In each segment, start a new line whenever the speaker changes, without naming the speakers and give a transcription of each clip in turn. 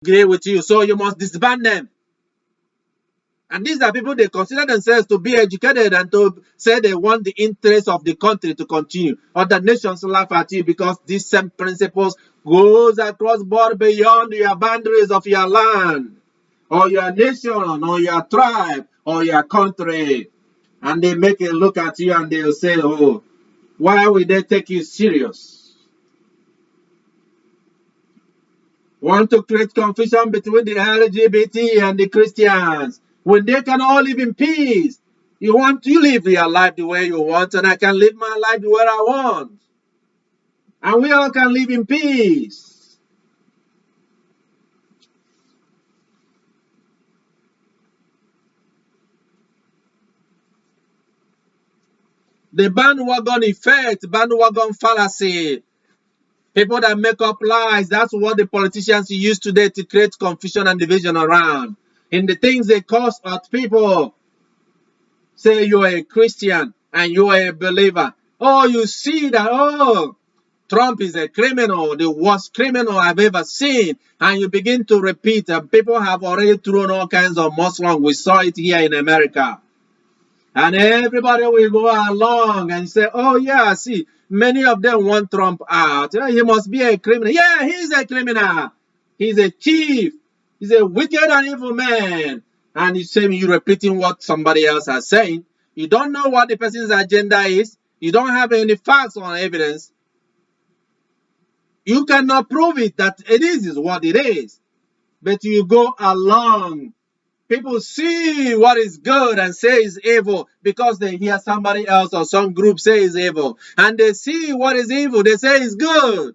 agree with you, so you must disband them. And these are people, they consider themselves to be educated and to say they want the interest of the country to continue. Other nations laugh at you because these same principles goes across board beyond your boundaries of your land, or your nation, or your tribe, or your country. And they make a look at you and they'll say, oh, why will they take you serious? Want to create confusion between the LGBT and the Christians when they can all live in peace. You live your life the way you want, and I can live my life the way I want. And we all can live in peace. The bandwagon effect, bandwagon fallacy. People that make up lies, that's what the politicians use today to create confusion and division around. In the things they cause at people. Say you're a Christian and you're a believer. Oh, you see that, oh, Trump is a criminal, the worst criminal I've ever seen. And you begin to repeat, and people have already thrown all kinds of Muslims. We saw it here in America. And everybody will go along and say, oh, yeah, see, many of them want Trump out. He must be a criminal. Yeah, he's a criminal. He's a thief. He's a wicked and evil man. And you're repeating what somebody else has said. You don't know what the person's agenda is. You don't have any facts or evidence. You cannot prove it that it is what it is. But you go along. People see what is good and say is evil because they hear somebody else or some group say is evil. And they see what is evil, they say is good.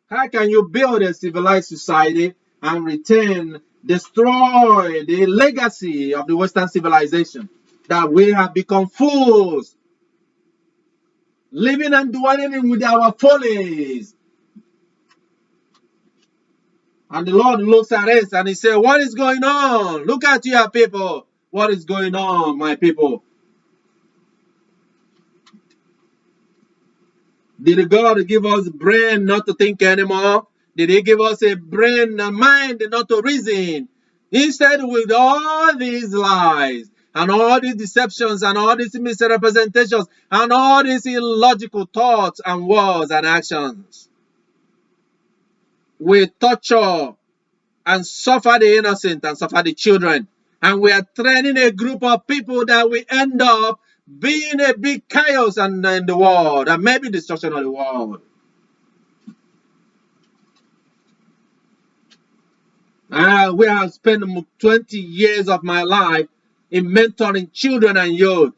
How can you build a civilized society and destroy the legacy of the Western civilization? That we have become fools, living and dwelling with our follies. And the Lord looks at us and he says, what is going on? Look at your people. What is going on, my people? Did God give us a brain not to think anymore? Did he give us a brain, a mind not to reason? Instead, with all these lies and all these deceptions and all these misrepresentations and all these illogical thoughts and words and actions, we torture and suffer the innocent and suffer the children. And we are training a group of people that will end up being a big chaos in the world and maybe destruction of the world. We have spent 20 years of my life in mentoring children and youth,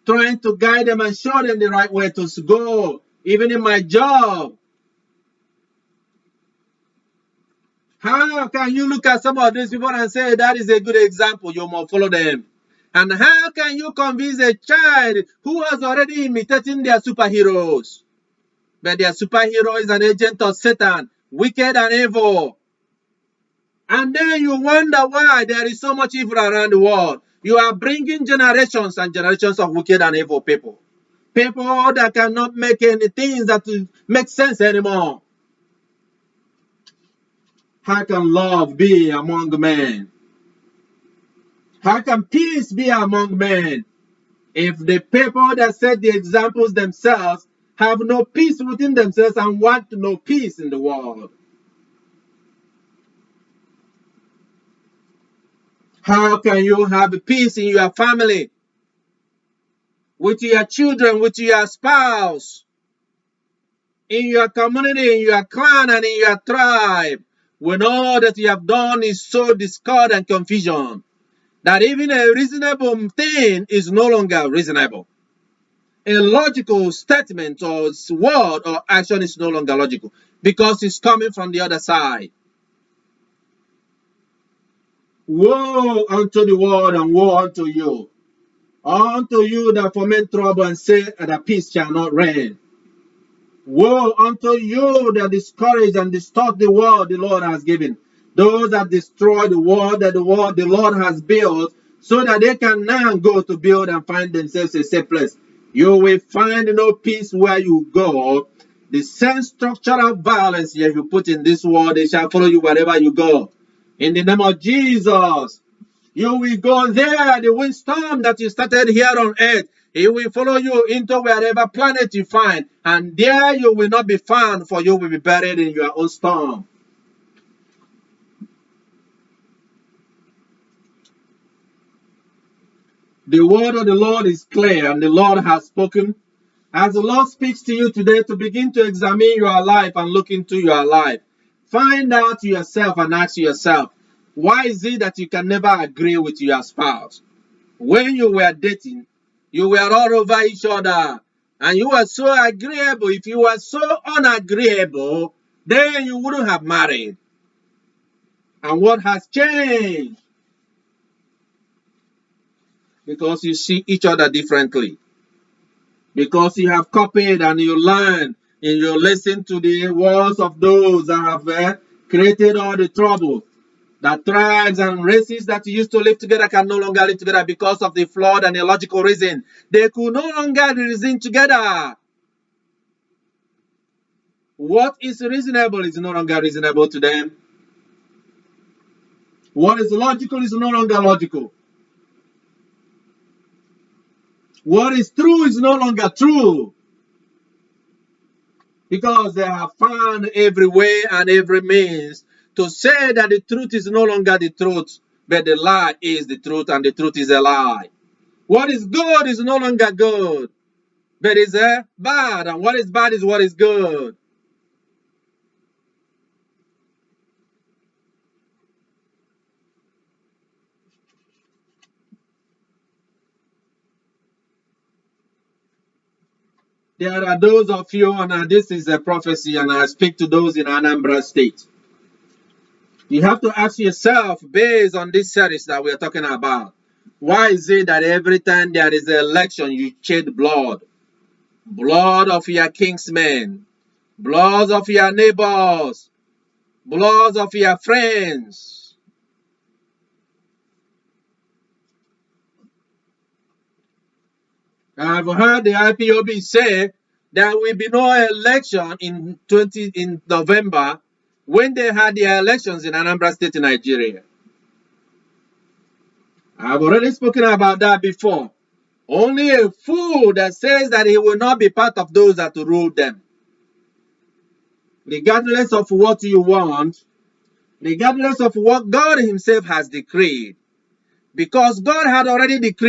trying to guide them and show them the right way to go, even in my job. How can you look at some of these people and say that is a good example, you must follow them? And how can you convince a child who was already imitating their superheroes? But their superhero is an agent of Satan, wicked and evil. And then you wonder why there is so much evil around the world. You are bringing generations and generations of wicked and evil people. People that cannot make any things that make sense anymore. How can love be among men? How can peace be among men? If the people that set the examples themselves have no peace within themselves and want no peace in the world. How can you have peace in your family, with your children, with your spouse, in your community, in your clan, and in your tribe, when all that you have done is sow discord and confusion, that even a reasonable thing is no longer reasonable? A logical statement or word or action is no longer logical because it's coming from the other side. Woe unto the world and woe unto you. Unto you that foment trouble and say that peace shall not reign. Woe unto you that discourage and distort the world the Lord has given. Those that destroy the world that the Lord has built, so that they can now go to build and find themselves a safe place. You will find no peace where you go. The same structural violence that you put in this world, they shall follow you wherever you go. In the name of Jesus, you will go there. The windstorm that you started here on earth, it will follow you into wherever planet you find. And there you will not be found, for you will be buried in your own storm. The word of the Lord is clear, and the Lord has spoken. As the Lord speaks to you today, to begin to examine your life and look into your life, find out yourself and ask yourself, why is it that you can never agree with your spouse? When you were dating, you were all over each other, and you were so agreeable. If you were so unagreeable, then you wouldn't have married. And what has changed? Because you see each other differently. Because you have copied and you learn and you listen to the words of those that have created all the trouble. That tribes and races that used to live together can no longer live together because of the flawed and illogical reason. They could no longer reason together. What is reasonable is no longer reasonable to them. What is logical is no longer logical. What is true is no longer true. Because they have found every way and every means to say that the truth is no longer the truth, but the lie is the truth and the truth is a lie. What is good is no longer good, but is bad, and what is bad is what is good. There are those of you, and this is a prophecy, and I speak to those in Anambra State. You have to ask yourself, based on this series that we are talking about, why is it that every time there is an election, you shed blood? Blood of your kinsmen, blood of your neighbors, blood of your friends. I've heard the IPOB say there will be no election in November when they had their elections in Anambra State in Nigeria. I've already spoken about that before. Only a fool that says that he will not be part of those that rule them. Regardless of what you want, regardless of what God himself has decreed. Because God had already decreed